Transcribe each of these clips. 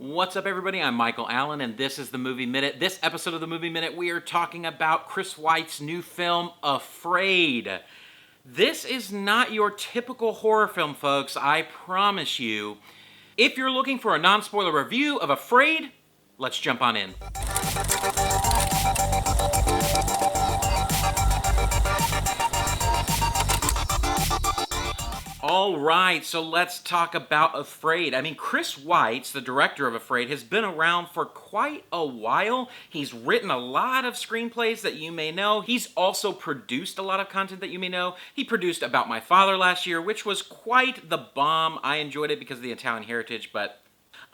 What's up, everybody? I'm Michael Allen, and this is the Movie Minute. This episode of the Movie Minute, we are talking about Chris White's new film, AfAID. This is not your typical horror film, folks, I promise you. If you're looking for a non-spoiler review of AfAID, let's jump on in. All right, so let's talk about AfAID. I mean, Chris White, the director of AfAID, has been around for quite a while. He's written a lot of screenplays that you may know. He's also produced a lot of content that you may know. He produced About My Father last year, which was quite the bomb. I enjoyed it because of the Italian heritage, but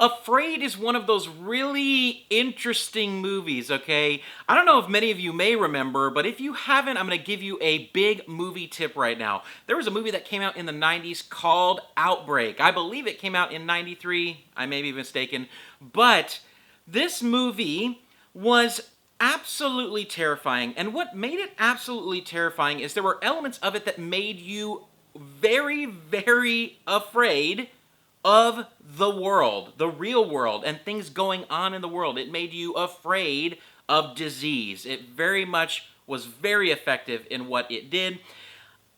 AfAID is one of those really interesting movies, okay? I don't know if many of you may remember, but if you haven't, I'm going to give you a big movie tip right now. There was a movie that came out in the 90s called Outbreak. I believe it came out in 93. I may be mistaken. But this movie was absolutely terrifying. And what made it absolutely terrifying is there were elements of it that made you very, very afraid of the world, the real world, and things going on in the world. It made you afraid of disease. It very much was very effective in what it did.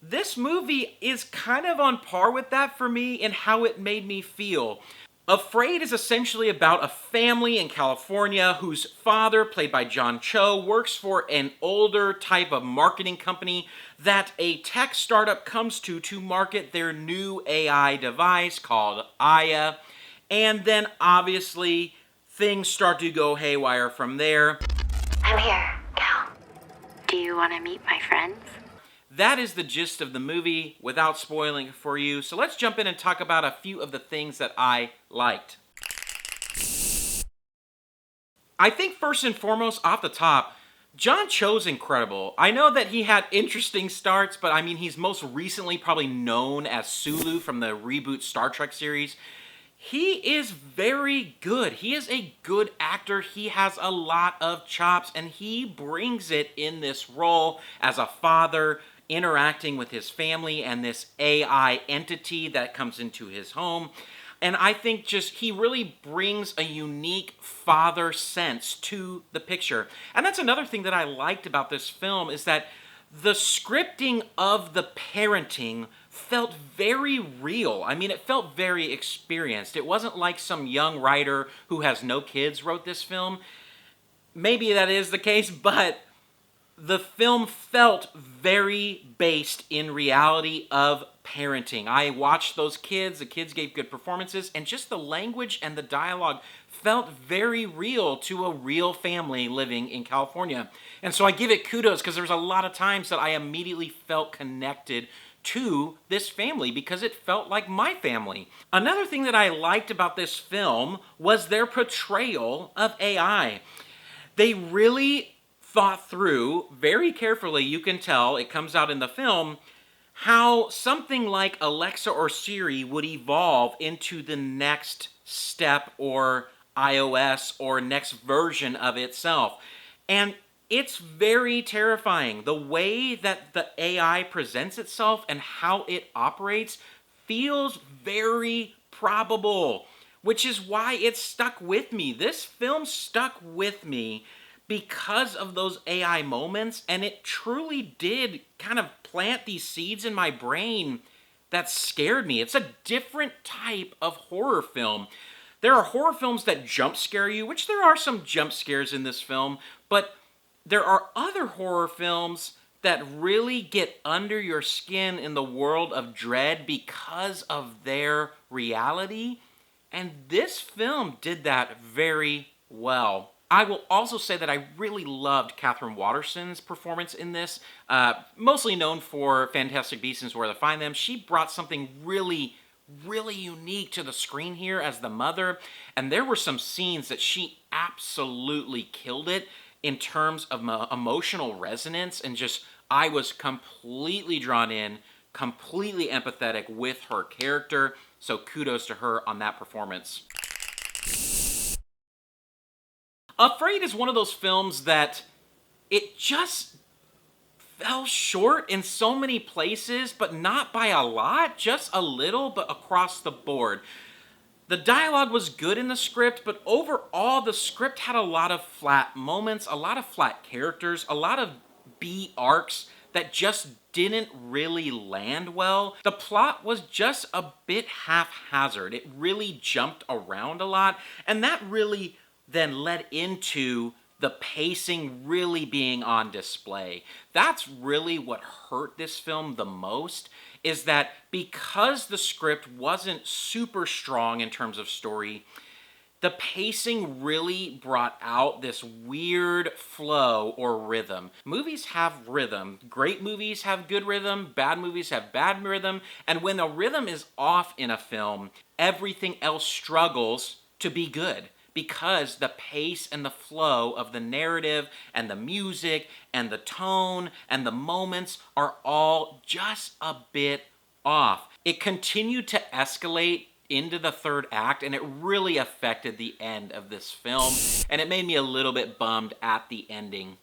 This movie is kind of on par with that for me in how it made me feel. AfAID is essentially about a family in California whose father, played by John Cho, works for an older type of marketing company that a tech startup comes to market their new AI device called Aya. And then obviously things start to go haywire from there. I'm here, Cal. Do you want to meet my friends? That is the gist of the movie without spoiling it for you. So let's jump in and talk about a few of the things that I liked. I think first and foremost, off the top, John Cho's incredible. I know that he had interesting starts, but I mean, he's most recently probably known as Sulu from the reboot Star Trek series. He is very good. He is a good actor. He has a lot of chops, and he brings it in this role as a father interacting with his family and this AI entity that comes into his home. And I think just he really brings a unique father sense to the picture. And that's another thing that I liked about this film is that the scripting of the parenting felt very real. I mean, it felt very experienced. It wasn't like some young writer who has no kids wrote this film. Maybe that is the case, but the film felt very based in reality of parenting. I watched those kids, the kids gave good performances, and just the language and the dialogue felt very real to a real family living in California. And so I give it kudos because there's a lot of times that I immediately felt connected to this family because it felt like my family. Another thing that I liked about this film was their portrayal of AI. They really thought through very carefully, you can tell, it comes out in the film, how something like Alexa or Siri would evolve into the next step or iOS or next version of itself. And it's very terrifying. The way that the AI presents itself and how it operates feels very probable, which is why it stuck with me. This film stuck with me because of those AI moments, and it truly did kind of plant these seeds in my brain that scared me. It's a different type of horror film. There are horror films that jump scare you, which there are some jump scares in this film, but there are other horror films that really get under your skin in the world of dread because of their reality, and this film did that very well. I will also say that I really loved Katherine Waterson's performance in this. Mostly known for Fantastic Beasts and Where to Find Them, she brought something really, really unique to the screen here as the mother. And there were some scenes that she absolutely killed it in terms of emotional resonance. And just, I was completely drawn in, completely empathetic with her character. So kudos to her on that performance. AfAID is one of those films that it just fell short in so many places, but not by a lot, just a little, but across the board. The dialogue was good in the script, but overall, the script had a lot of flat moments, a lot of flat characters, a lot of B arcs that just didn't really land well. The plot was just a bit haphazard. It really jumped around a lot, and that really then led into the pacing really being on display. That's really what hurt this film the most, is that because the script wasn't super strong in terms of story, the pacing really brought out this weird flow or rhythm. Movies have rhythm. Great movies have good rhythm, bad movies have bad rhythm, and when the rhythm is off in a film, everything else struggles to be good, because the pace and the flow of the narrative and the music and the tone and the moments are all just a bit off. It continued to escalate into the third act, and it really affected the end of this film, and it made me a little bit bummed at the ending.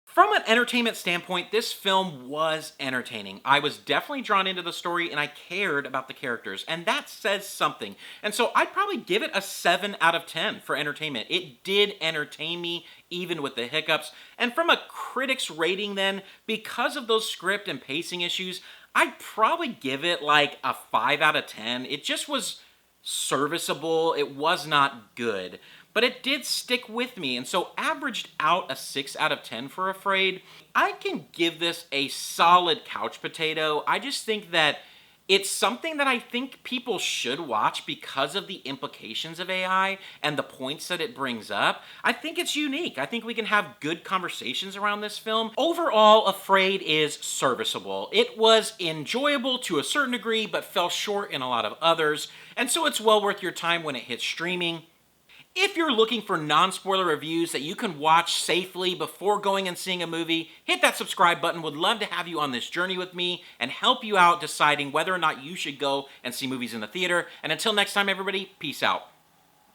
From an entertainment standpoint, this film was entertaining. I was definitely drawn into the story, and I cared about the characters, and that says something. And so I'd probably give it a 7 out of 10 for entertainment. It did entertain me, even with the hiccups. And from a critic's rating then, because of those script and pacing issues, I'd probably give it like a 5 out of 10. It just was serviceable. It was not good, but it did stick with me, and so averaged out a 6 out of 10 for AfAID. I can give this a solid couch potato. I just think that it's something that I think people should watch because of the implications of AI and the points that it brings up. I think it's unique. I think we can have good conversations around this film. Overall, AfAID is serviceable. It was enjoyable to a certain degree, but fell short in a lot of others, and so it's well worth your time when it hits streaming. If you're looking for non-spoiler reviews that you can watch safely before going and seeing a movie, hit that subscribe button. Would love to have you on this journey with me and help you out deciding whether or not you should go and see movies in the theater. And until next time, everybody, peace out.